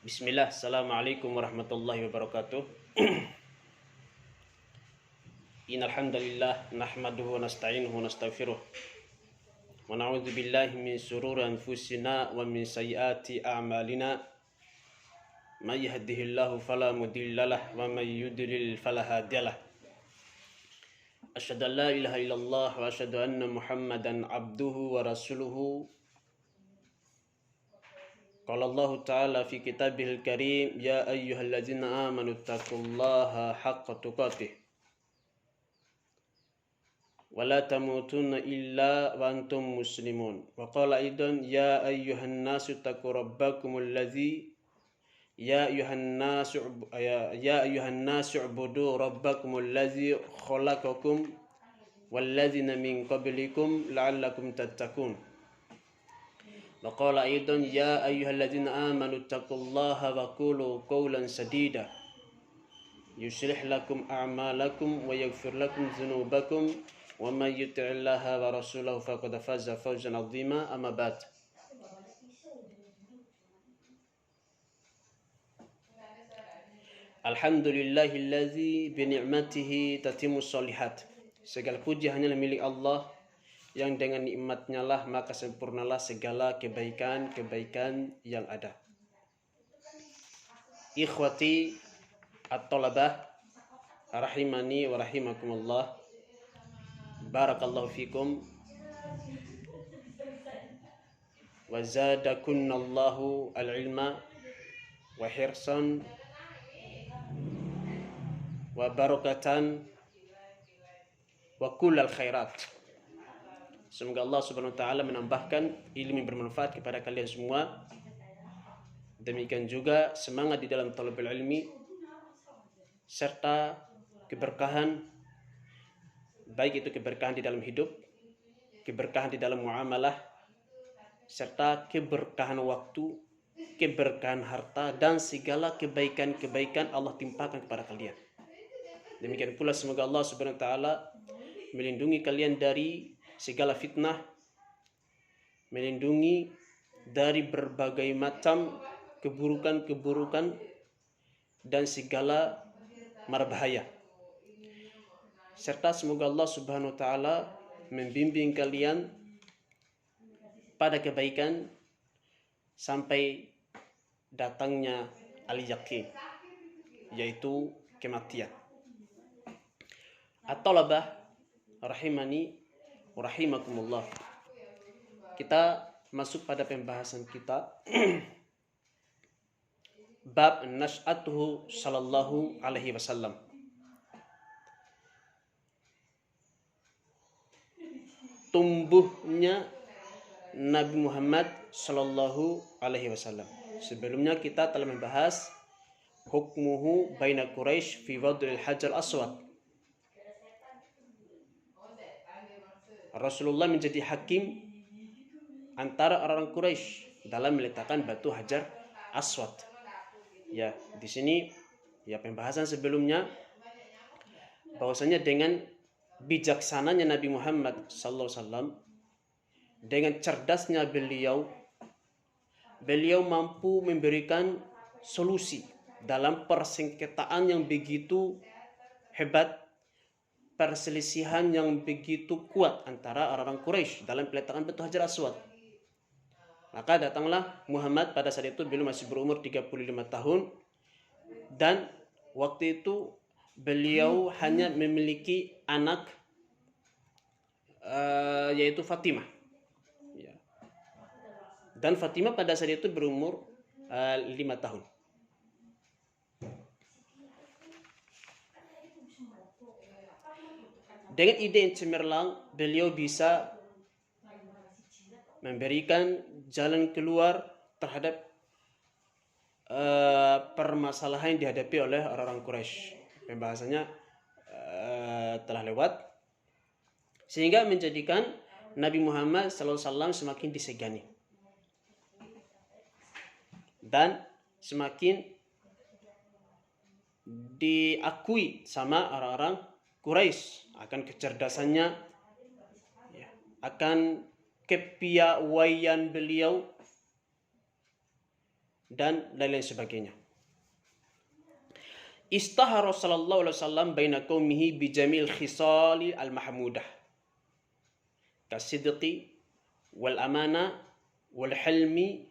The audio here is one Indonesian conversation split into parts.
Bismillah, Assalamualaikum warahmatullahi wabarakatuh. Innal hamdalillah nahmaduhu wa nasta'inuhu wa nastaghfiruh. Wa na'udzu billahi min shururi anfusina wa min sayyiati a'malina. May yahdihillahu fala mudhillalah wa may yudlil fala hadiyalah. Asyhadu an la ilaha illallah wa asyhadu anna Muhammadan abduhu wa rasuluhu. Qala Allah Ta'ala fi kitabihil karim, ya ayyuhalladzina amanu taqullaha haqqa tuqatih wa la tamutunna illa wa antum muslimun. Wa qala aidan, ya ayyuhan nasu taqu rabbakumul ladzi ya ayyuhan nasu ubudu rabbakumul ladzi khalaqakum wal ladzina min qablikum la'allakum tattaqun. Wa qala aidan, ya ayyuhalladzina amanu taqullaha wa qulu qawlan sadida yuslih lakum a'malakum wa yaghfir lakum dhunubakum wa may yuti'illaha wa rasulahu faqad faza fawzan 'azima. Amma ba'd. Alhamdulillahilladzi bi ni'matihi tatimmu sholihat. Segala puji hanyalah milik Allah yang dengan nikmatnya lah maka sempurnalah segala kebaikan-kebaikan yang ada. Ikhwati at-talabah rahimani wa rahimakumullah. Barakallahu fikum wa zadakunallahu al-ilma wa hirsan wa barakatan wa kullal khairat. Semoga Allah Subhanahu wa taala menambahkan ilmu yang bermanfaat kepada kalian semua. Demikian juga semangat di dalam talabul ilmi serta keberkahan, baik itu keberkahan di dalam hidup, keberkahan di dalam muamalah, serta keberkahan waktu, keberkahan harta, dan segala kebaikan-kebaikan Allah timpakan kepada kalian. Demikian pula semoga Allah Subhanahu wa taala melindungi kalian dari segala fitnah, melindungi dari berbagai macam keburukan-keburukan dan segala mara bahaya. Serta semoga Allah Subhanahu wa taala membimbing kalian pada kebaikan sampai datangnya al-yaqin, yaitu kematian. At-talabah rahimani wa rahimakumullah. Kita masuk pada pembahasan kita bab nash'atuhu sallallahu alaihi wasallam. Tumbuhnya Nabi Muhammad sallallahu alaihi wasallam. Sebelumnya kita telah membahas hukmuhu baina Quraisy fi wad'il hajar aswad. Rasulullah menjadi hakim antara orang Quraisy dalam meletakkan batu hajar aswad. Ya, di sini ya pembahasan sebelumnya bahwasanya dengan bijaksananya Nabi Muhammad sallallahu alaihi wasallam, dengan cerdasnya beliau mampu memberikan solusi dalam persengketaan yang begitu hebat, perselisihan yang begitu kuat antara orang-orang Quraisy dalam peletakan batu hajar aswad. Maka datanglah Muhammad, pada saat itu beliau masih berumur 35 tahun, dan waktu itu beliau hanya memiliki anak yaitu Fatimah. Dan Fatimah pada saat itu berumur 5 tahun. Dengan ide yang cemerlang, beliau bisa memberikan jalan keluar terhadap permasalahan yang dihadapi oleh orang-orang Quraisy. Pembahasannya telah lewat, sehingga menjadikan Nabi Muhammad SAW semakin disegani dan semakin diakui sama orang-orang Quraisy akan kecerdasannya, akan kepiawaian beliau, dan lain-lain sebagainya. Istahara sallallahu alaihi wasallam baina qaumihi bi jamil khisali al-mahmudah kasidqi wal amana wal hilmi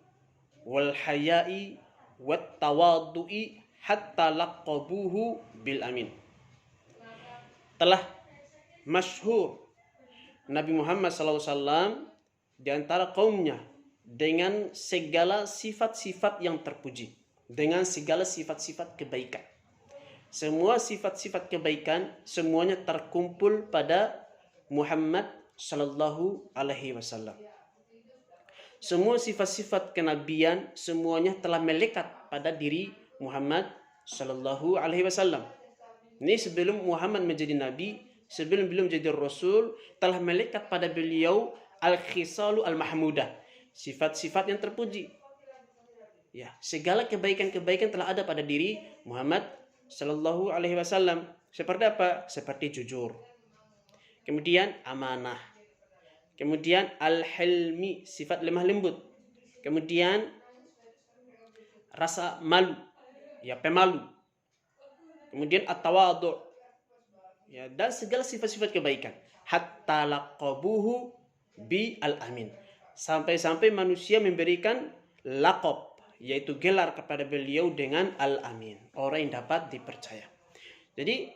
wal haya'i wat tawaddu'i hatta laqabuhu bil amin. Telah masyhur Nabi Muhammad SAW di antara kaumnya dengan segala sifat-sifat yang terpuji, dengan segala sifat-sifat kebaikan. Semua sifat-sifat kebaikan semuanya terkumpul pada Muhammad sallallahu alaihi wasallam. Semua sifat-sifat kenabian semuanya telah melekat pada diri Muhammad sallallahu alaihi wasallam. Ini sebelum Muhammad menjadi nabi, sebelum beliau menjadi rasul, telah melekat pada beliau al-khisalu al-mahmudah, sifat-sifat yang terpuji. Ya, segala kebaikan-kebaikan telah ada pada diri Muhammad sallallahu alaihi wasallam. Seperti apa? Seperti jujur. Kemudian amanah. Kemudian al-hilmi, sifat lemah lembut. Kemudian rasa malu, ya pemalu. Kemudian at-tawadhu, ya, dan segala sifat-sifat kebaikan. Hatta laqabuhu bi al-amin. Sampai-sampai manusia memberikan laqab, yaitu gelar kepada beliau dengan al-amin, orang yang dapat dipercaya. Jadi,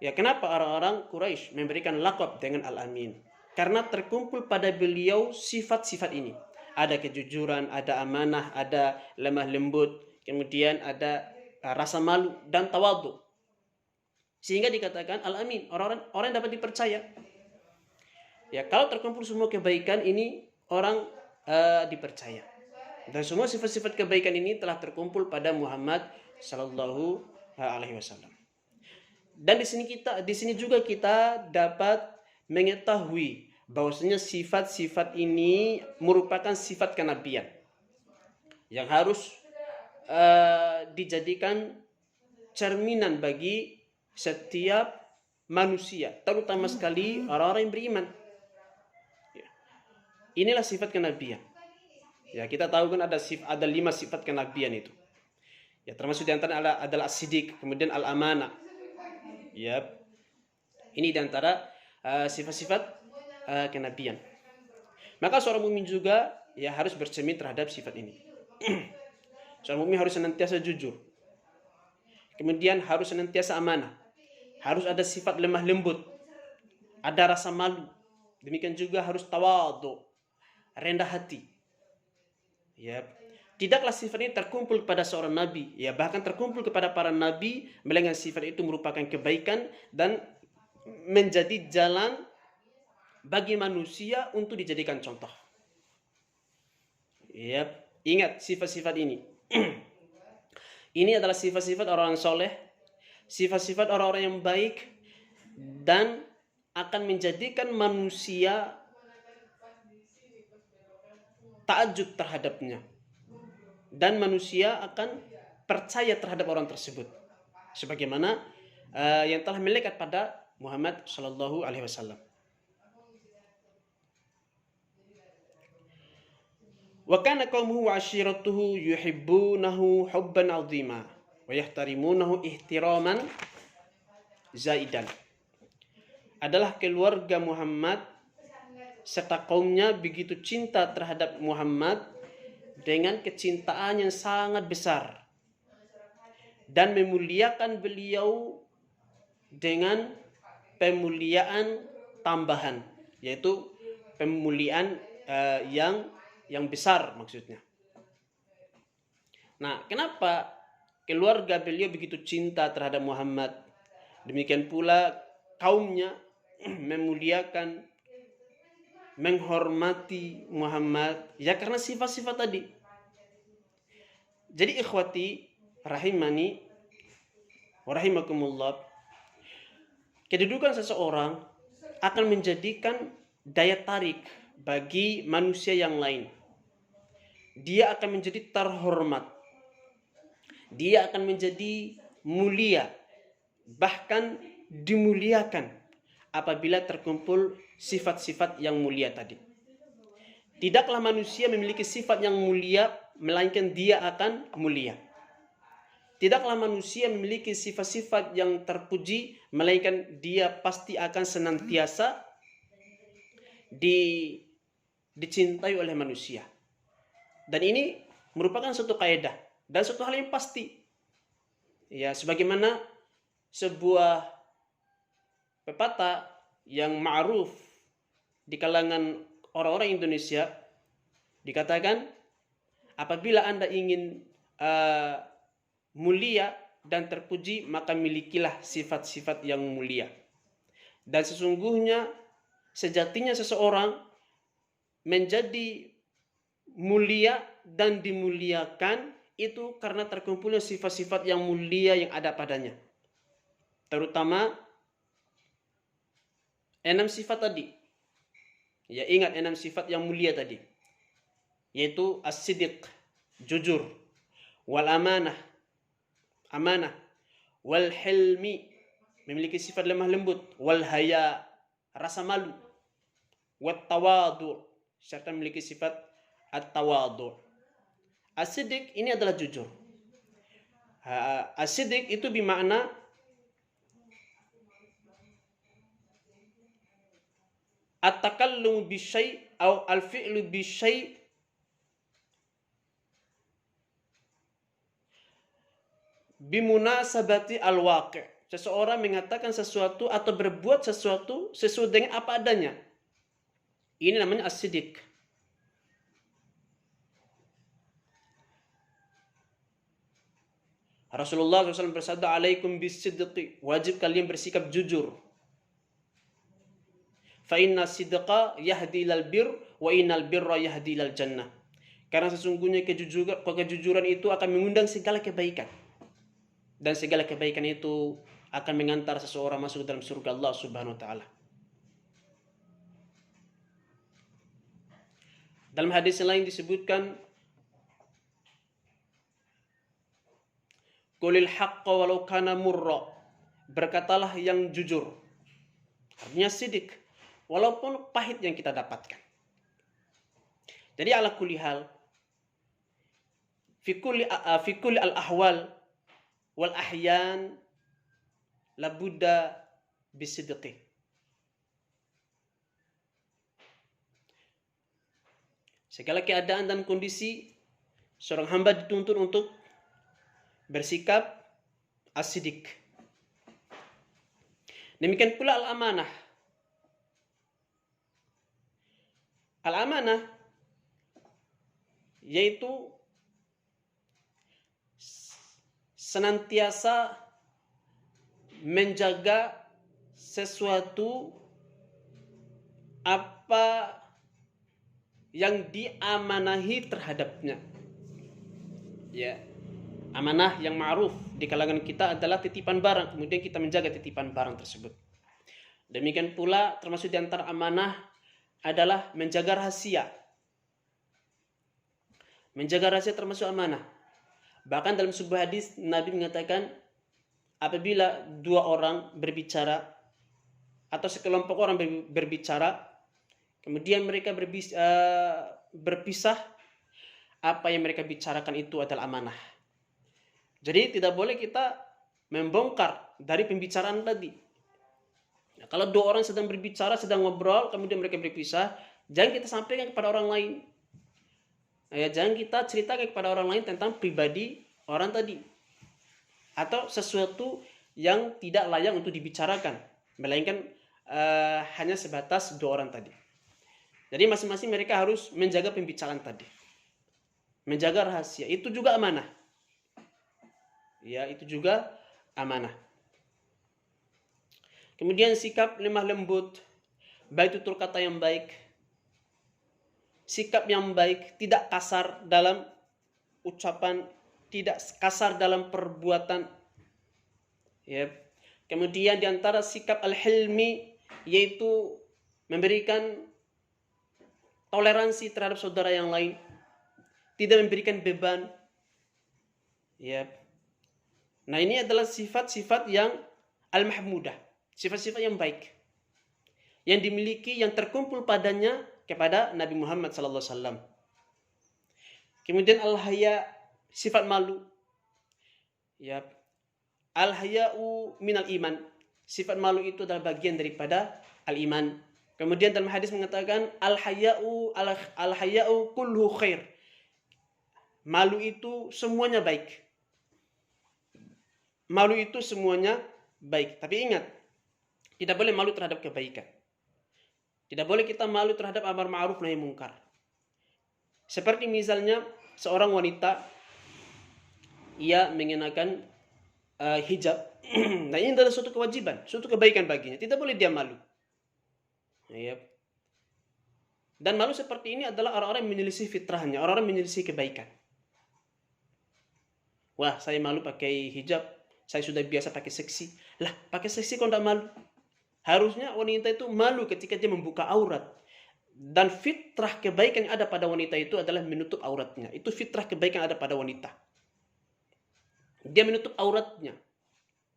ya kenapa orang-orang Quraisy memberikan laqab dengan al-amin? Karena terkumpul pada beliau sifat-sifat ini. Ada kejujuran, ada amanah, ada lemah lembut, kemudian ada rasa malu dan tawadhu. Sehingga dikatakan al-amin, orang yang dapat dipercaya. Ya, kalau terkumpul semua kebaikan ini, orang dipercaya. Dan semua sifat-sifat kebaikan ini telah terkumpul pada Muhammad sallallahu alaihi wasallam. Dan di sini juga kita dapat mengetahui bahwasanya sifat-sifat ini merupakan sifat kenabian yang harus dijadikan cerminan bagi setiap manusia, terutama sekali orang-orang yang beriman. Inilah sifat kenabian. Ya, kita tahu kan ada 5 sifat kenabian itu. Ya, termasuk di antara adalah as-siddiq, kemudian al-amanah. Ya. Ini di antara sifat-sifat kenabian. Maka seorang mukmin juga ya harus bercermin terhadap sifat ini. Seorang mukmin harus senantiasa jujur. Kemudian harus senantiasa amanah. Harus ada sifat lemah lembut. Ada rasa malu. Demikian juga harus tawadhu, rendah hati. Ya, tidaklah sifat ini terkumpul pada seorang nabi, ya bahkan terkumpul kepada para nabi, melainkan sifat itu merupakan kebaikan dan menjadi jalan bagi manusia untuk dijadikan contoh. Ya, ingat sifat-sifat ini. Ini adalah sifat-sifat orang soleh, sifat-sifat orang-orang yang baik, dan akan menjadikan manusia ta'ajub terhadapnya, dan manusia akan percaya terhadap orang tersebut sebagaimana yang telah melekat pada Muhammad sallallahu alaihi wasallam. Wa kana qaumuhu wa ashiratuhu yuhibbunahu hubban 'azima wa yahtarimunahu ihtiraman zaidan. Adalah keluarga Muhammad serta kaumnya begitu cinta terhadap Muhammad dengan kecintaan yang sangat besar dan memuliakan beliau dengan pemuliaan tambahan, yaitu pemuliaan yang besar maksudnya. Nah, kenapa keluarga beliau begitu cinta terhadap Muhammad? Demikian pula kaumnya memuliakan, menghormati Muhammad, ya karena sifat-sifat tadi. Jadi ikhwati rahimani wa rahimakumullah, kedudukan seseorang akan menjadikan daya tarik bagi manusia yang lain. Dia akan menjadi terhormat. Dia akan menjadi mulia, bahkan dimuliakan apabila terkumpul sifat-sifat yang mulia tadi. Tidaklah manusia memiliki sifat yang mulia melainkan dia akan mulia. Tidaklah manusia memiliki sifat-sifat yang terpuji, melainkan dia pasti akan senantiasa dicintai oleh manusia. Dan ini merupakan suatu kaidah dan suatu hal yang pasti. Ya, sebagaimana sebuah pepatah yang ma'ruf di kalangan orang-orang Indonesia dikatakan, apabila Anda ingin mulia dan terpuji, maka milikilah sifat-sifat yang mulia. Dan sesungguhnya sejatinya seseorang menjadi mulia dan dimuliakan itu karena terkumpulnya sifat-sifat yang mulia yang ada padanya. Terutama 6 sifat tadi. Ya, ingat 6 sifat yang mulia tadi. Yaitu as-sidq, jujur, wal amanah, amanah, wal hilmi, memiliki sifat lemah lembut, wal haya, rasa malu, wat tawadu, serta memiliki sifat at-tawadu. As-sidq ini adalah jujur. As-sidq itu bermakna at-takallum bisyai' atau al-fi'lu bisyai' bimunasabati al-waqi'. Seseorang mengatakan sesuatu atau berbuat sesuatu sesuai dengan apa adanya. Ini namanya as-sidq. Rasulullah SAW bersabda, alaikum bis-sidqi, wajib kalian bersikap jujur. Fa inna sidqa yahdi ilal bir wa innal birra yahdi ilal jannah. Karena sesungguhnya kejujuran itu akan mengundang segala kebaikan. Dan segala kebaikan itu akan mengantar seseorang masuk dalam surga Allah Subhanahu wa taala. Dalam hadis lain disebutkan, qulil haqqa walau kana murra. Berkatalah yang jujur. Artinya sidik, walaupun pahit yang kita dapatkan. Jadi ala kulli hal, fi kulli al-ahwal wal ahyan labudda bisidqi. Segala keadaan dan kondisi, seorang hamba dituntut untuk bersikap as-sidq. Demikian pula al-amanah. Al-amanah yaitu senantiasa menjaga sesuatu apa yang diamanahi terhadapnya. Ya, amanah yang ma'ruf di kalangan kita adalah titipan barang, kemudian kita menjaga titipan barang tersebut. Demikian pula termasuk di antara amanah adalah menjaga rahasia. Menjaga rahasia termasuk amanah. Bahkan dalam sebuah hadis Nabi mengatakan, apabila 2 orang berbicara atau sekelompok orang berbicara, kemudian mereka berpisah, apa yang mereka bicarakan itu adalah amanah. Jadi tidak boleh kita membongkar dari pembicaraan tadi. Nah, kalau 2 orang sedang berbicara, sedang ngobrol, kemudian mereka berpisah, jangan kita sampaikan kepada orang lain. Ya, jangan kita ceritakan kepada orang lain tentang pribadi orang tadi. Atau sesuatu yang tidak layak untuk dibicarakan. Melainkan hanya sebatas 2 orang tadi. Jadi masing-masing mereka harus menjaga pembicaraan tadi. Menjaga rahasia. Itu juga amanah. Ya, itu juga amanah. Kemudian sikap lemah lembut, baik tutur kata yang baik, sikap yang baik, tidak kasar dalam ucapan, tidak kasar dalam perbuatan. Ya. Kemudian di antara sikap al-hilmi yaitu memberikan toleransi terhadap saudara yang lain, tidak memberikan beban. Ya. Nah, ini adalah sifat-sifat yang al-mahmudah, sifat-sifat yang baik yang dimiliki, yang terkumpul padanya kepada Nabi Muhammad SAW. Kemudian al-haya, sifat malu. Ya. Al-haya'u minal iman. Sifat malu itu adalah bagian daripada al-iman. Kemudian dalam hadis mengatakan al-haya'u kullu khair. Malu itu semuanya baik. Malu itu semuanya baik. Tapi ingat, tidak boleh malu terhadap kebaikan. Tidak boleh kita malu terhadap amar ma'ruf nahi mungkar. Seperti misalnya seorang wanita, ia mengenakan hijab. Nah, ini adalah suatu kewajiban, suatu kebaikan baginya. Tidak boleh dia malu. Ya. Dan malu seperti ini adalah orang-orang yang menyelisih fitrahnya, orang-orang menyelisih kebaikan. Wah, saya malu pakai hijab. Saya sudah biasa pakai seksi. Lah, pakai seksi kok tidak malu? Harusnya wanita itu malu ketika dia membuka aurat. Dan fitrah kebaikan yang ada pada wanita itu adalah menutup auratnya. Itu fitrah kebaikan yang ada pada wanita. Dia menutup auratnya.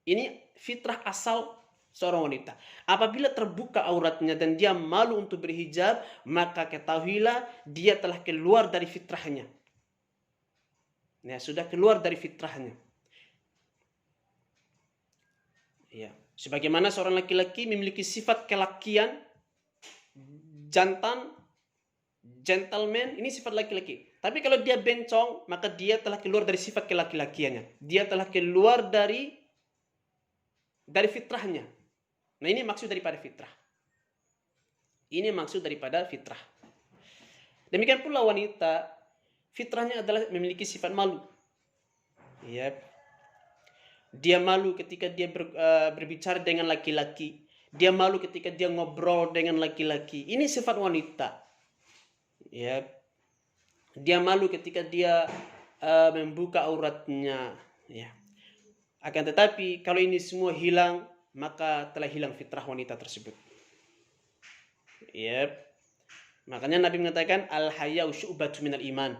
Ini fitrah asal seorang wanita. Apabila terbuka auratnya dan dia malu untuk berhijab, maka ketahuilah dia telah keluar dari fitrahnya. Ya, sudah keluar dari fitrahnya. Ya. Sebagaimana seorang laki-laki memiliki sifat kelakian, jantan, gentleman, ini sifat laki-laki. Tapi kalau dia bencong, maka dia telah keluar dari sifat kelaki-lakiannya. Dia telah keluar dari fitrahnya. Nah, ini maksud daripada fitrah. Ini maksud daripada fitrah. Demikian pula wanita, fitrahnya adalah memiliki sifat malu. Ya. Dia malu ketika dia berbicara dengan laki-laki. Dia malu ketika dia ngobrol dengan laki-laki. Ini sifat wanita. Ya. Dia malu ketika dia membuka auratnya. Ya. Akan tetapi kalau ini semua hilang, maka telah hilang fitrah wanita tersebut. Ya. Makanya Nabi mengatakan al-haya'u syu'batun minal iman.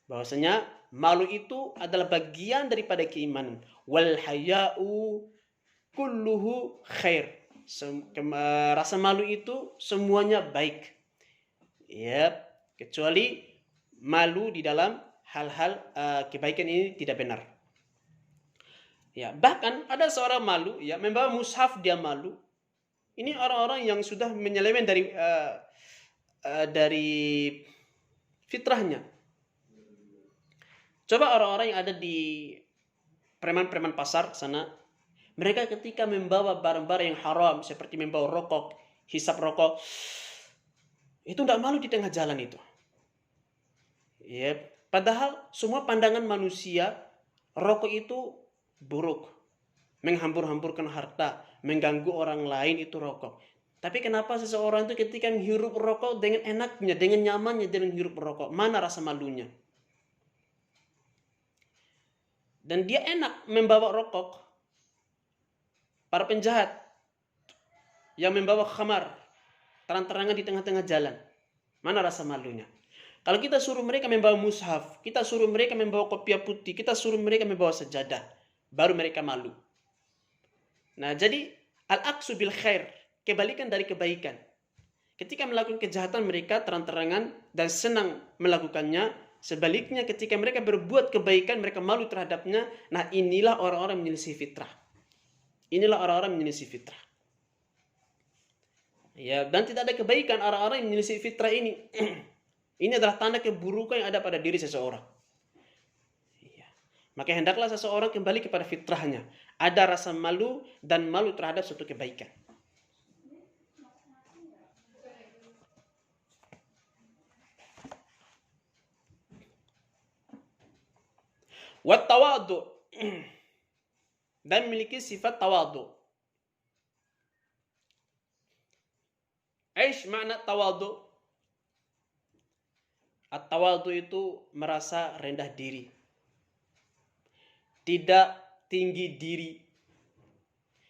Bahwasanya malu itu adalah bagian daripada keimanan. Wal haya'u kulluhu khair. Rasa malu itu semuanya baik. Ya, kecuali malu di dalam hal-hal kebaikan ini tidak benar. Ya, bahkan ada seorang malu, ya, membawa mushaf dia malu. Ini orang-orang yang sudah menyeleweng dari fitrahnya. Coba orang-orang yang ada di preman-preman pasar sana, mereka ketika membawa barang-barang yang haram seperti membawa rokok, hisap rokok, itu tidak malu di tengah jalan itu. Ya, padahal semua pandangan manusia rokok itu buruk, menghambur-hamburkan harta, mengganggu orang lain itu rokok. Tapi kenapa seseorang itu ketika menghirup rokok dengan enaknya, dengan nyamannya dia menghirup rokok, mana rasa malunya? Dan dia enak membawa rokok. Para penjahat yang membawa khamar terang-terangan di tengah-tengah jalan, mana rasa malunya? Kalau kita suruh mereka membawa mushaf, kita suruh mereka membawa kopiah putih, kita suruh mereka membawa sajadah, baru mereka malu. Nah, jadi al-aqsu bil khair, kebalikan dari kebaikan. Ketika melakukan kejahatan mereka terang-terangan dan senang melakukannya. Sebaliknya ketika mereka berbuat kebaikan, mereka malu terhadapnya. Nah, inilah orang-orang menyelisih fitrah. Inilah orang-orang menyelisih fitrah. Ya, dan tidak ada kebaikan orang-orang yang menyelisih fitrah ini. Ini adalah tanda keburukan yang ada pada diri seseorang. Ya. Maka hendaklah seseorang kembali kepada fitrahnya. Ada rasa malu dan malu terhadap suatu kebaikan. Wat tawadu, dan memiliki sifat tawadu. Aish makna tawadu? At-tawadu itu merasa rendah diri, tidak tinggi diri,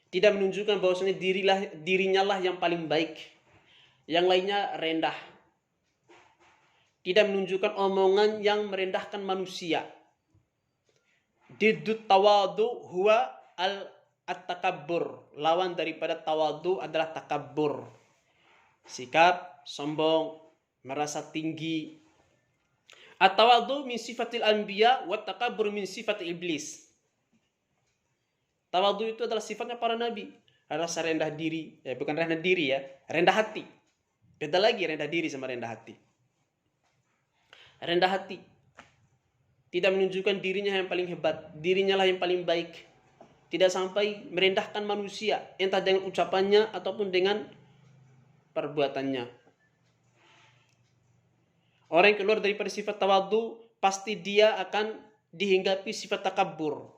tidak menunjukkan bahwasanya dirinya lah yang paling baik, yang lainnya rendah, tidak menunjukkan omongan yang merendahkan manusia. Diddut tawadu huwa at-takabbur. Lawan daripada tawadu adalah takabbur. Sikap sombong, merasa tinggi. At-tawadhu min sifatil anbiya wa takabbur min sifatil iblis. Tawadhu itu adalah sifatnya para nabi. Rasa rendah diri, bukan rendah diri ya, rendah hati. Beda lagi rendah diri sama rendah hati. Rendah hati. Tidak menunjukkan dirinya yang paling hebat, dirinya lah yang paling baik. Tidak sampai merendahkan manusia, entah dengan ucapannya ataupun dengan perbuatannya. Orang yang keluar daripada sifat tawadhu, pasti dia akan dihinggapi sifat takabur.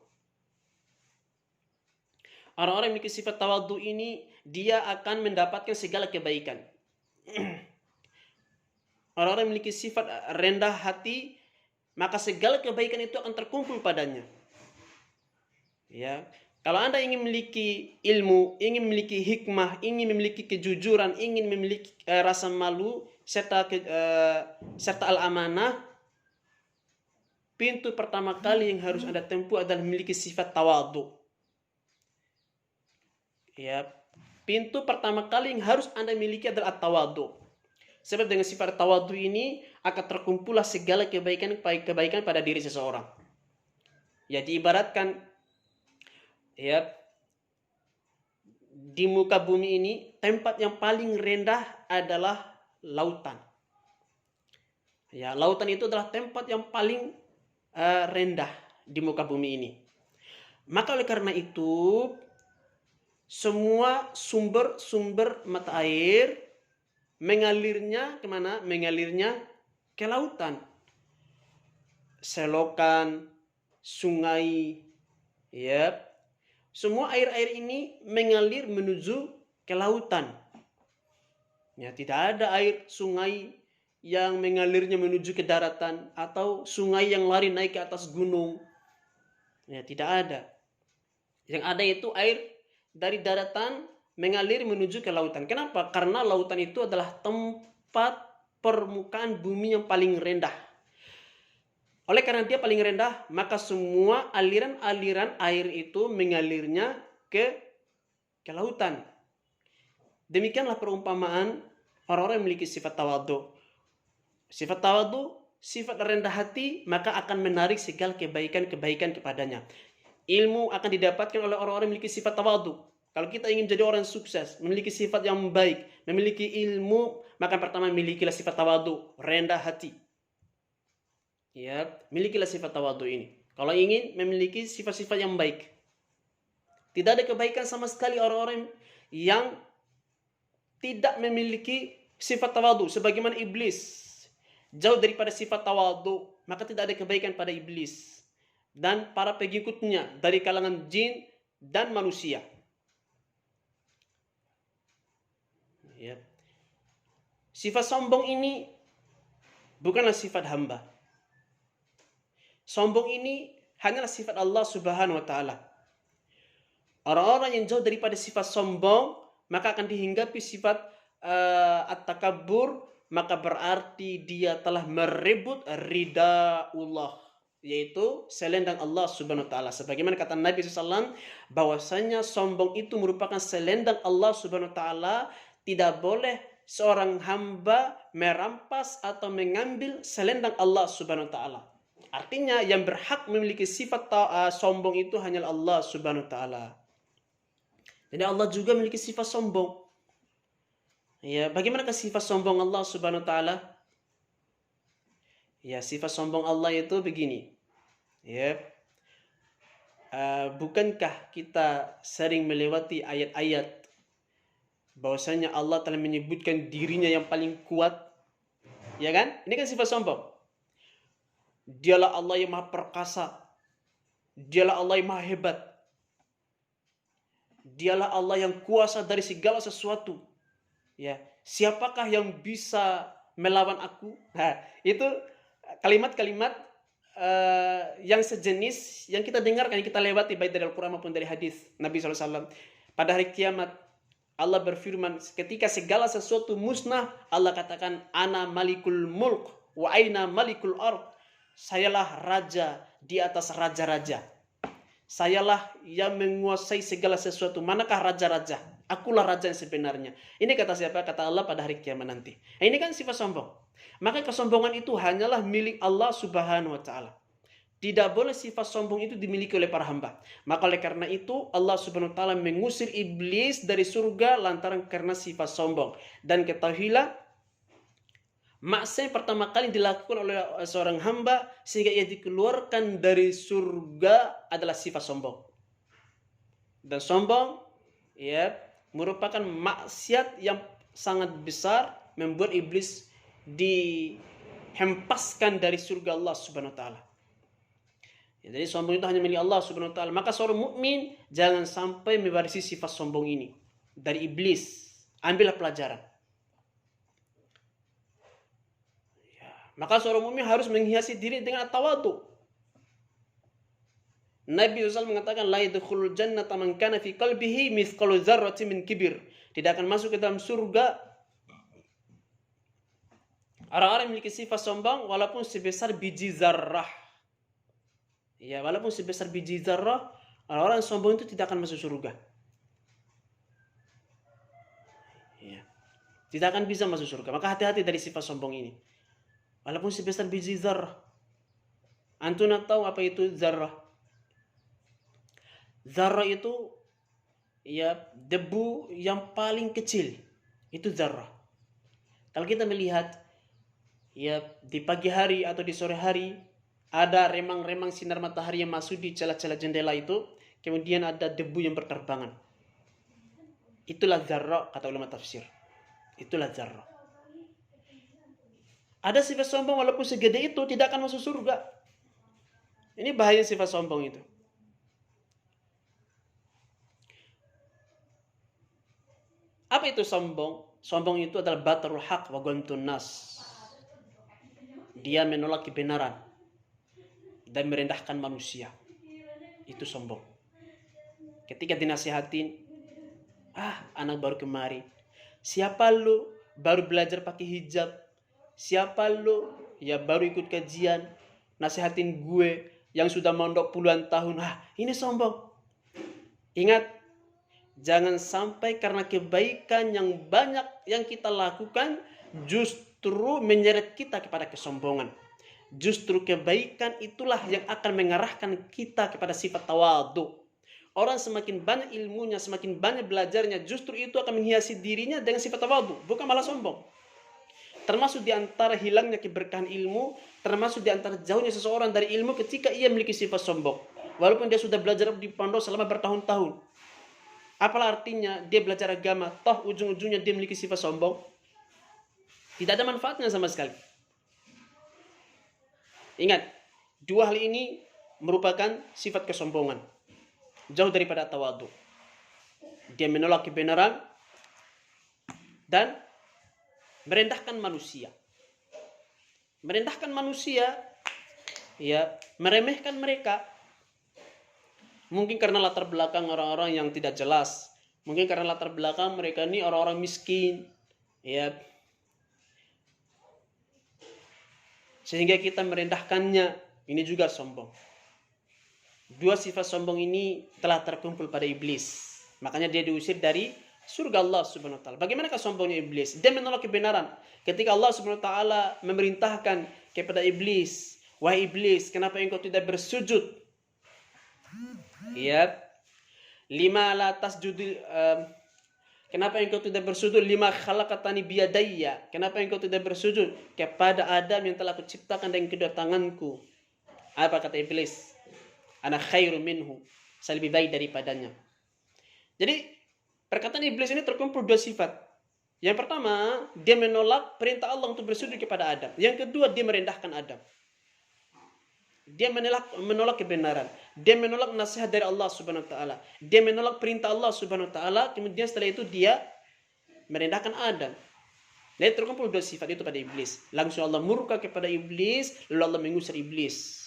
Orang-orang yang memiliki sifat tawadhu ini, dia akan mendapatkan segala kebaikan. Orang-orang yang memiliki sifat rendah hati, maka segala kebaikan itu akan terkumpul padanya. Ya, kalau Anda ingin memiliki ilmu, ingin memiliki hikmah, ingin memiliki kejujuran, ingin memiliki rasa malu serta al-amanah, pintu pertama kali yang harus Anda tempuh adalah memiliki sifat tawadhu. Ya, pintu pertama kali yang harus Anda miliki adalah tawadhu. Sebab dengan sifat tawadhu ini akan terkumpullah segala kebaikan pada diri seseorang. Ya, diibaratkan ya, di muka bumi ini tempat yang paling rendah adalah lautan. Ya, lautan itu adalah tempat yang paling rendah di muka bumi ini. Maka oleh karena itu, semua sumber mata air mengalirnya kemana? Mengalirnya ke lautan. Selokan, sungai, ya, semua air-air ini mengalir menuju ke lautan. Ya, tidak ada air sungai yang mengalirnya menuju ke daratan atau sungai yang lari naik ke atas gunung. Ya, tidak ada. Yang ada itu air dari daratan mengalir menuju ke lautan. Kenapa? Karena lautan itu adalah tempat permukaan bumi yang paling rendah. Oleh karena dia paling rendah, maka semua aliran-aliran air itu mengalirnya ke lautan. Demikianlah perumpamaan orang-orang yang memiliki sifat tawadhu. Sifat tawadhu, sifat rendah hati, maka akan menarik segala kebaikan-kebaikan kepadanya. Ilmu akan didapatkan oleh orang-orang yang memiliki sifat tawadhu. Kalau kita ingin menjadi orang sukses, memiliki sifat yang baik, memiliki ilmu, maka pertama milikilah sifat tawadhu, rendah hati. Ya, milikilah sifat tawadhu ini. Kalau ingin memiliki sifat-sifat yang baik. Tidak ada kebaikan sama sekali orang-orang yang tidak memiliki sifat tawadhu, sebagaimana iblis. Jauh daripada sifat tawadhu, maka tidak ada kebaikan pada iblis dan para pengikutnya dari kalangan jin dan manusia. Ya. Sifat sombong ini bukanlah sifat hamba. Sombong ini hanyalah sifat Allah Subhanahu wa taala. Orang-orang yang jauh daripada sifat sombong, maka akan dihinggapi sifat at-takabbur, maka berarti dia telah merebut ridha Allah, yaitu selendang Allah Subhanahu wa taala. Sebagaimana kata Nabi SAW, bahwasanya sombong itu merupakan selendang Allah Subhanahu wa taala. Tidak boleh seorang hamba merampas atau mengambil selendang Allah Subhanahu wa taala. Artinya yang berhak memiliki sifat sombong itu hanyalah Allah Subhanahu wa taala. Jadi Allah juga memiliki sifat sombong. Ya, bagaimanakah sifat sombong Allah Subhanahu wa taala? Ya, sifat sombong Allah itu begini. Ya. Bukankah kita sering melewati ayat-ayat bahwasanya Allah telah menyebutkan dirinya yang paling kuat? Ya kan? Ini kan sifat sombong. Dialah Allah yang maha perkasa. Dialah Allah yang maha hebat. Dialah Allah yang kuasa dari segala sesuatu. Ya, siapakah yang bisa melawan aku? Nah, itu kalimat-kalimat yang sejenis yang kita dengarkan, yang kita lewati baik dari Al-Quran maupun dari hadis Nabi SAW. Pada hari kiamat Allah berfirman, ketika segala sesuatu musnah, Allah katakan, Ana malikul mulk wa aina malikul ard. Sayalah raja di atas raja-raja. Sayalah yang menguasai segala sesuatu. Manakah raja-raja? Akulah raja yang sebenarnya. Ini kata siapa? Kata Allah pada hari kiamat nanti. Nah, ini kan sifat sombong. Maka kesombongan itu hanyalah milik Allah Subhanahu wa taala. Tidak boleh sifat sombong itu dimiliki oleh para hamba. Maka oleh karena itu Allah Subhanahu wa taala mengusir iblis dari surga lantaran karena sifat sombong. Dan ketahuilah, maksiat pertama kali dilakukan oleh seorang hamba sehingga ia dikeluarkan dari surga adalah sifat sombong. Dan sombong ya merupakan maksiat yang sangat besar, membuat iblis dihempaskan dari surga Allah Subhanahu wa taala. Ya, jadi sombong itu hanya milik Allah Subhanahu wa taala. Maka seorang mukmin jangan sampai mewarisi sifat sombong ini dari iblis. Ambillah pelajaran. Ya, maka seorang mukmin harus menghiasi diri dengan tawadu. Nabi SAW mengatakan, la yadkhulul jannata man kana fi qalbihi mithqalu dzarratin min kibir. Tidak akan masuk ke dalam surga orang-orang yang memiliki sifat sombong walaupun sebesar biji zarrah. Ya, walaupun sebesar biji zarrah, orang-orang sombong itu tidak akan masuk surga. Ya, tidak akan bisa masuk surga. Maka hati-hati dari sifat sombong ini. Walaupun sebesar biji zarrah. Antum tahu apa itu zarrah? Zarrah itu ya debu yang paling kecil. Itu zarrah. Kalau kita melihat ya di pagi hari atau di sore hari ada remang-remang sinar matahari yang masuk di celah-celah jendela itu, kemudian ada debu yang berterbangan. Itulah zarrah kata ulama tafsir. Itulah zarrah. Ada sifat sombong walaupun segede itu tidak akan masuk surga. Ini bahaya sifat sombong itu. Apa itu sombong? Sombong itu adalah batarul haq wa ghamtun nas. Dia menolak kebenaran dan merendahkan manusia. Itu sombong. Ketika dinasihatin, anak baru kemari. Siapa lu? Baru belajar pakai hijab. Siapa lu? Ya baru ikut kajian. Nasihatin gue yang sudah mondok puluhan tahun. Ini sombong. Ingat, jangan sampai karena kebaikan yang banyak yang kita lakukan justru menyeret kita kepada kesombongan. Justru kebaikan itulah yang akan mengarahkan kita kepada sifat tawadu. Orang semakin banyak ilmunya, semakin banyak belajarnya, justru itu akan menghiasi dirinya dengan sifat tawadu, bukan malah sombong. Termasuk di antara hilangnya keberkahan ilmu, termasuk di antara jauhnya seseorang dari ilmu ketika ia memiliki sifat sombong. Walaupun dia sudah belajar di pondok selama bertahun-tahun. Apalah artinya dia belajar agama, toh ujung-ujungnya dia memiliki sifat sombong? Tidak ada manfaatnya sama sekali. Ingat, dua hal ini merupakan sifat kesombongan. Jauh daripada tawadu. Dia menolak kebenaran dan merendahkan manusia. Merendahkan manusia, ya, meremehkan mereka. Mungkin karena latar belakang orang-orang yang tidak jelas. Mungkin karena latar belakang mereka ini orang-orang miskin, ya. Sehingga kita merendahkannya, ini juga sombong. Dua sifat sombong ini telah terkumpul pada iblis. Makanya dia diusir dari surga Allah Subhanahu wa taala. Bagaimanakah sombongnya iblis? Dia menolak kebenaran. Ketika Allah Subhanahu wa taala memerintahkan kepada iblis, "Wahai iblis, kenapa engkau tidak bersujud?" Ya. Lima la tasjudil kenapa engkau tidak bersujud? Lima khalaqatani biyadayya. Kenapa engkau tidak bersujud kepada Adam yang telah kuciptakan dengan kedua tanganku? Apa kata iblis? Ana khairu minhu. Saya lebih baik daripadanya. Jadi perkataan iblis ini terkumpul dua sifat. Yang pertama, dia menolak perintah Allah untuk bersujud kepada Adam. Yang kedua, dia merendahkan Adam. Dia menolak kebenaran. Dia menolak nasihat dari Allah Subhanahu wa taala. Dia menolak perintah Allah Subhanahu wa taala. Kemudian setelah itu dia merendahkan Adam. Jadi terkumpul dua sifat itu pada iblis. Langsung Allah murka kepada iblis, lalu Allah mengusir iblis.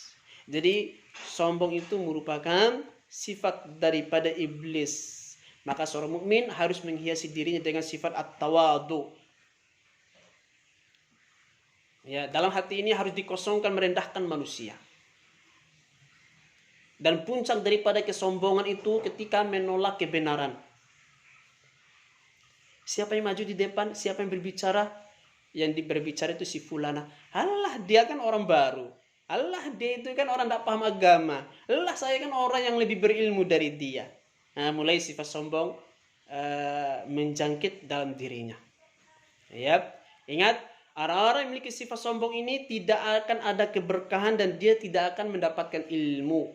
Jadi sombong itu merupakan sifat daripada iblis. Maka seorang mukmin harus menghiasi dirinya dengan sifat at-tawadu. Ya, dalam hati ini harus dikosongkan merendahkan manusia. Dan puncak daripada kesombongan itu ketika menolak kebenaran. Siapa yang maju di depan, siapa yang berbicara, yang berbicara itu si fulana. Allah, dia kan orang baru. Allah, dia itu kan orang tidak paham agama. Allah, saya kan orang yang lebih berilmu dari dia. Nah, mulai sifat sombong menjangkit dalam dirinya. Ya, ingat, orang-orang yang memiliki sifat sombong ini tidak akan ada keberkahan dan dia tidak akan mendapatkan ilmu.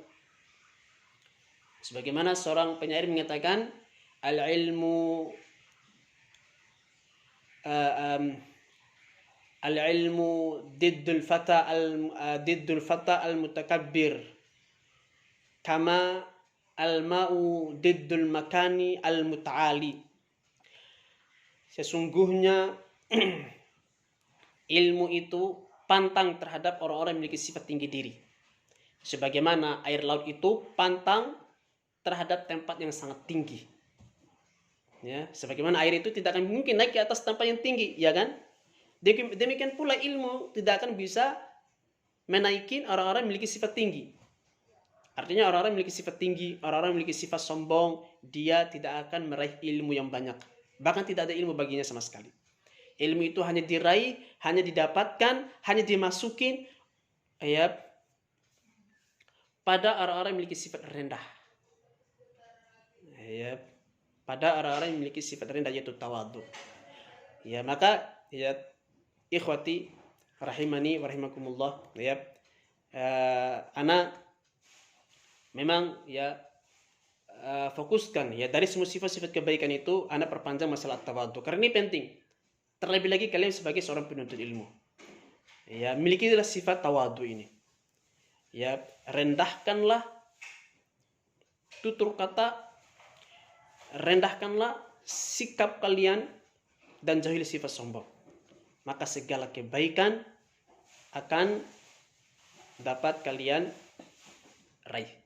Sebagaimana seorang penyair mengatakan, al-ilmu al-ilmu diddul fata al-mutakabbir kama al-ma'u diddul makani al-muta'ali. Sesungguhnya ilmu itu pantang terhadap orang-orang yang memiliki sifat tinggi diri. Sebagaimana air laut itu pantang terhadap tempat yang sangat tinggi. Ya, sebagaimana air itu tidak akan mungkin naik ke atas tempat yang tinggi, ya kan? Demikian pula ilmu tidak akan bisa menaiki orang-orang yang memiliki sifat tinggi. Artinya orang-orang yang memiliki sifat tinggi, orang-orang yang memiliki sifat sombong, dia tidak akan meraih ilmu yang banyak. Bahkan tidak ada ilmu baginya sama sekali. Ilmu itu hanya diraih, hanya didapatkan, hanya dimasukin ya, pada orang-orang yang memiliki sifat rendah. Ya, pada orang-orang yang memiliki sifat rendah, yaitu tawadhu. Ya, maka ya ikhwati rahimani wa rahimakumullah, ya, ana memang ya fokuskan ya dari semua sifat-sifat kebaikan itu, ana perpanjang masalah tawadhu karena ini penting. Terlebih lagi kalian sebagai seorang penuntut ilmu, ya, milikilah sifat tawadhu ini. Ya, rendahkanlah tutur kata, rendahkanlah sikap kalian dan jauhi sifat sombong. Maka segala kebaikan akan dapat kalian raih.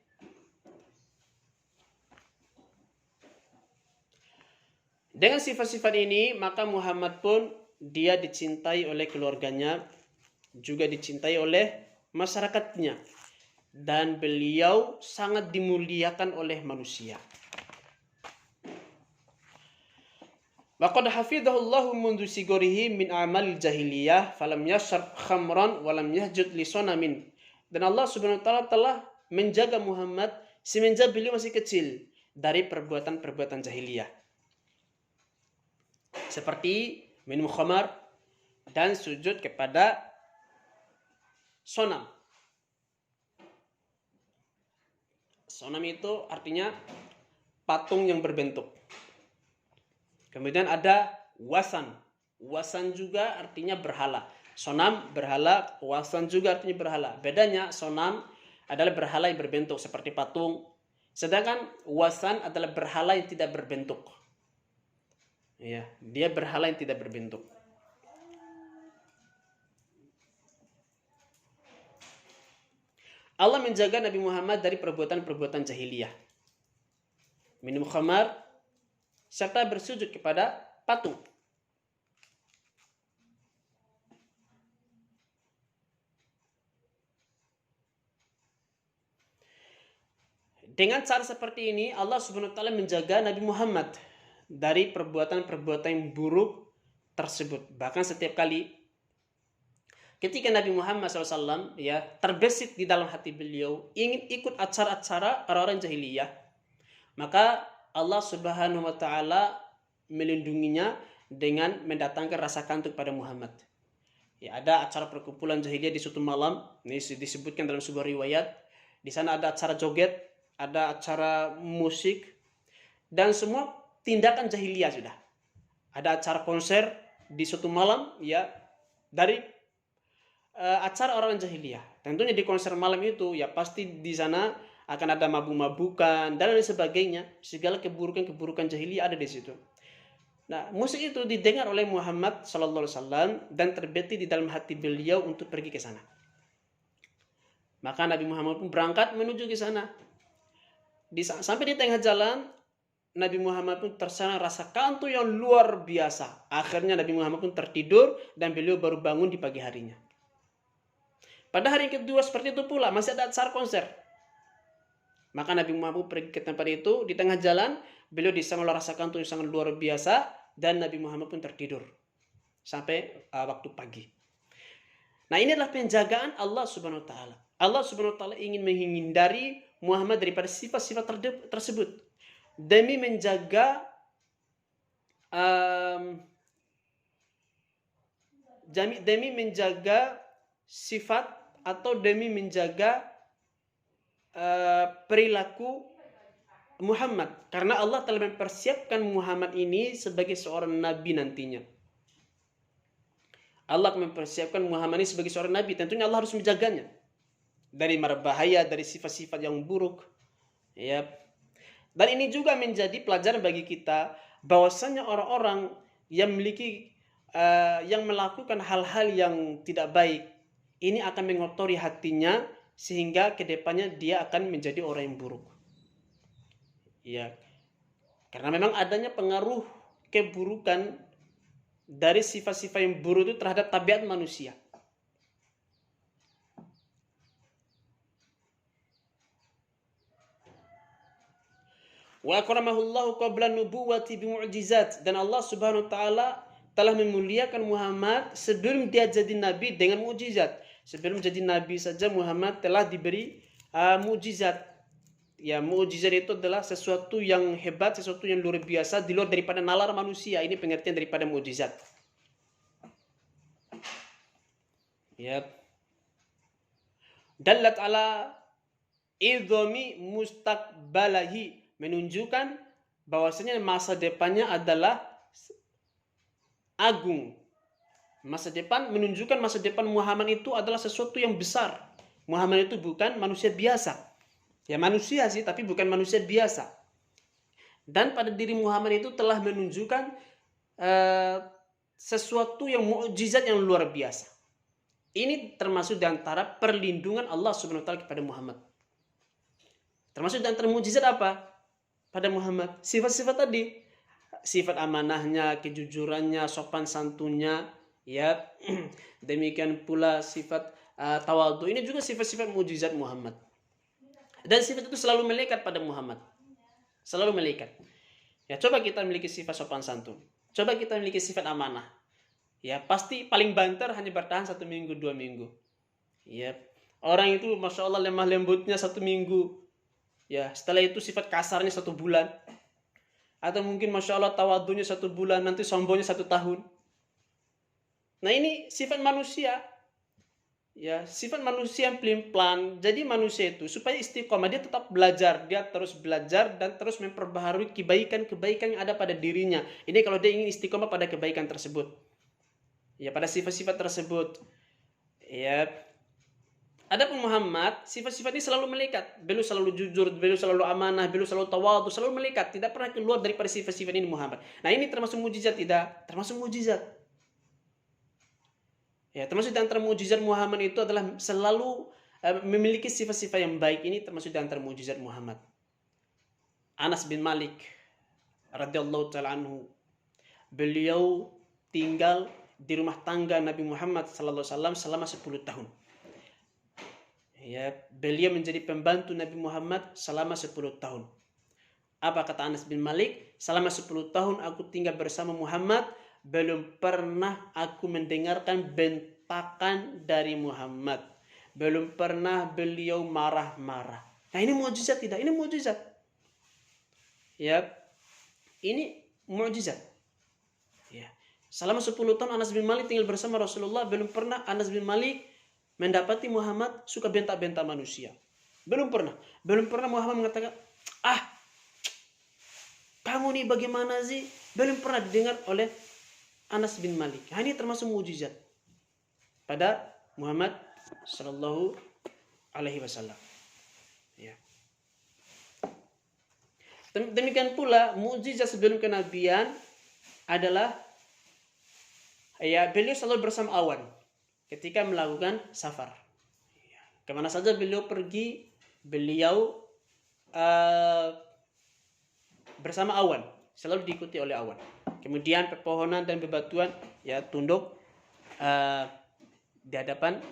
Dengan sifat-sifat ini, maka Muhammad pun dia dicintai oleh keluarganya, juga dicintai oleh masyarakatnya, dan beliau sangat dimuliakan oleh manusia. Waqad hafidhahullahu mundu sigorihi min amal jahiliyah falam yashrab khamran walam yahjud li sonamin. Dan Allah Subhanahu wa taala telah menjaga Muhammad semenjak beliau masih kecil dari perbuatan-perbuatan jahiliyah. Seperti minum khamar dan sujud kepada sonam. Sonam itu artinya patung yang berbentuk. Kemudian ada wasan. Wasan juga artinya berhala. Sonam berhala, wasan juga artinya berhala. Bedanya sonam adalah berhala yang berbentuk seperti patung. Sedangkan wasan adalah berhala yang tidak berbentuk. Ya, dia berhala yang tidak berbentuk. Allah menjaga Nabi Muhammad dari perbuatan-perbuatan jahiliyah. Minum khamar serta bersujud kepada patung. Dengan cara seperti ini Allah Subhanahu wa taala menjaga Nabi Muhammad dari perbuatan-perbuatan yang buruk tersebut. Bahkan setiap kali ketika Nabi Muhammad SAW ya terbesit di dalam hati beliau ingin ikut acara-acara orang-orang jahiliyah, maka Allah Subhanahu wa taala melindunginya dengan mendatangkan rasa kantuk pada Muhammad. Ya, ada acara perkumpulan jahiliyah di suatu malam, ini disebutkan dalam sebuah riwayat. Di sana ada acara joget, ada acara musik, dan semua tindakan jahiliyah sudah. Ada acara konser di suatu malam, ya, dari acara orang jahiliyah. Tentunya di konser malam itu ya pasti di sana akan ada mabuk-mabukan dan lain sebagainya. Segala keburukan-keburukan jahiliyah ada di situ. Nah, musik itu didengar oleh Muhammad sallallahu alaihi wasallam dan terbetik di dalam hati beliau untuk pergi ke sana. Maka Nabi Muhammad pun berangkat menuju ke sana. Sampai di tengah jalan, Nabi Muhammad pun tersana rasa kantuk yang luar biasa. Akhirnya Nabi Muhammad pun tertidur dan beliau baru bangun di pagi harinya. Pada hari kedua seperti itu pula, masih ada acara konser. Maka Nabi Muhammad pergi ke tempat itu, di tengah jalan beliau disana rasa kantuk yang sangat luar biasa dan Nabi Muhammad pun tertidur. sampai waktu pagi. Nah, ini adalah penjagaan Allah Subhanahu wa taala. Allah Subhanahu wa taala ingin menghindari Muhammad daripada sifat-sifat tersebut demi menjaga sifat atau demi menjaga perilaku Muhammad, karena Allah telah mempersiapkan Muhammad ini sebagai seorang nabi nantinya. Allah mempersiapkan Muhammad ini sebagai seorang nabi, tentunya Allah harus menjaganya dari mara bahaya, dari sifat-sifat yang buruk. Ya. Dan ini juga menjadi pelajaran bagi kita bahwasanya orang-orang yang yang melakukan hal-hal yang tidak baik ini akan mengotori hatinya sehingga kedepannya dia akan menjadi orang yang buruk. Ya, karena memang adanya pengaruh keburukan dari sifat-sifat yang buruk itu terhadap tabiat manusia. Wa akramahullahu qabla nubuwati bimu'jizat, dan Allah Subhanahu wa taala telah memuliakan Muhammad sebelum dia jadi nabi dengan mukjizat. Sebelum jadi nabi saja Muhammad telah diberi mukjizat. Ya, mukjizat itu adalah sesuatu yang hebat, sesuatu yang luar biasa di luar daripada nalar manusia. Ini pengertian daripada mukjizat. Ya. Dallat ala idhami mustaqbalahi, menunjukkan bahwasanya masa depannya adalah agung. Masa depan menunjukkan masa depan Muhammad itu adalah sesuatu yang besar. Muhammad itu bukan manusia biasa. Ya, manusia sih, tapi bukan manusia biasa. Dan pada diri Muhammad itu telah menunjukkan sesuatu yang mukjizat yang luar biasa. Ini termasuk di antara perlindungan Allah Subhanahu wa taala kepada Muhammad. Termasuk di antara mukjizat apa? Pada Muhammad, sifat-sifat tadi. Sifat amanahnya, kejujurannya, sopan santunnya, ya. Demikian pula sifat tawadhu. Ini juga sifat-sifat mukjizat Muhammad. Dan sifat itu selalu melekat pada Muhammad. Selalu melekat. Ya, coba kita memiliki sifat sopan santun. Coba kita memiliki sifat amanah. Ya, pasti paling banter hanya bertahan 1 minggu, 2 minggu. Ya, orang itu Masya Allah lemah lembutnya 1 minggu. Ya, setelah itu sifat kasarnya 1 bulan. Atau mungkin Masya Allah tawadunya 1 bulan, nanti sombongnya 1 tahun. Nah, ini sifat manusia. Ya, sifat manusia yang pelin-pelan. Jadi manusia itu supaya istiqomah, dia tetap belajar, dia terus belajar dan terus memperbaharui kebaikan-kebaikan yang ada pada dirinya. Ini kalau dia ingin istiqomah pada kebaikan tersebut. Ya, pada sifat-sifat tersebut. Ya. Adapun Muhammad, sifat-sifat ini selalu melekat. Beliau selalu jujur, beliau selalu amanah, beliau selalu tawadhu, selalu melekat, tidak pernah keluar daripada sifat-sifat ini Muhammad. Nah, ini termasuk mukjizat tidak? Termasuk mukjizat. Ya, termasuk di antara mukjizat Muhammad itu adalah selalu memiliki sifat-sifat yang baik. Ini termasuk di antara mukjizat Muhammad. Anas bin Malik radhiyallahu taala anhu, beliau tinggal di rumah tangga Nabi Muhammad sallallahu alaihi wasallam selama 10 tahun. Ya, beliau menjadi pembantu Nabi Muhammad selama 10 tahun. Apa kata Anas bin Malik? Selama 10 tahun aku tinggal bersama Muhammad, belum pernah aku mendengarkan bentakan dari Muhammad. Belum pernah beliau marah-marah. Nah, ini mukjizat tidak? Ini mukjizat. Ya. Ini mukjizat. Ya. Selama 10 tahun Anas bin Malik tinggal bersama Rasulullah, belum pernah Anas bin Malik mendapati Muhammad suka bentak-bentak manusia. Belum pernah. Belum pernah Muhammad mengatakan, kamu nih bagaimana sih? Belum pernah didengar oleh Anas bin Malik. Nah, ini termasuk mukjizat pada Muhammad sallallahu alaihi wasallam. Ya. Demikian pula mukjizat sebelum kenabian adalah beliau selalu bersama awan ketika melakukan safar. Kemana saja beliau pergi, beliau bersama awan, selalu diikuti oleh awan. Kemudian pepohonan dan bebatuan tunduk di hadapan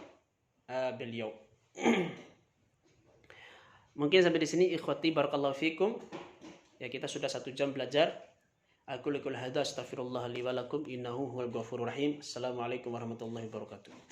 beliau. Mungkin sampai di sini ikhwati barakallahu fikum. Ya, kita sudah 1 jam belajar. Aku qouli hadza astaghfirullah li wa lakum innahu huwal ghafurur rahim. Assalamualaikum warahmatullahi wabarakatuh.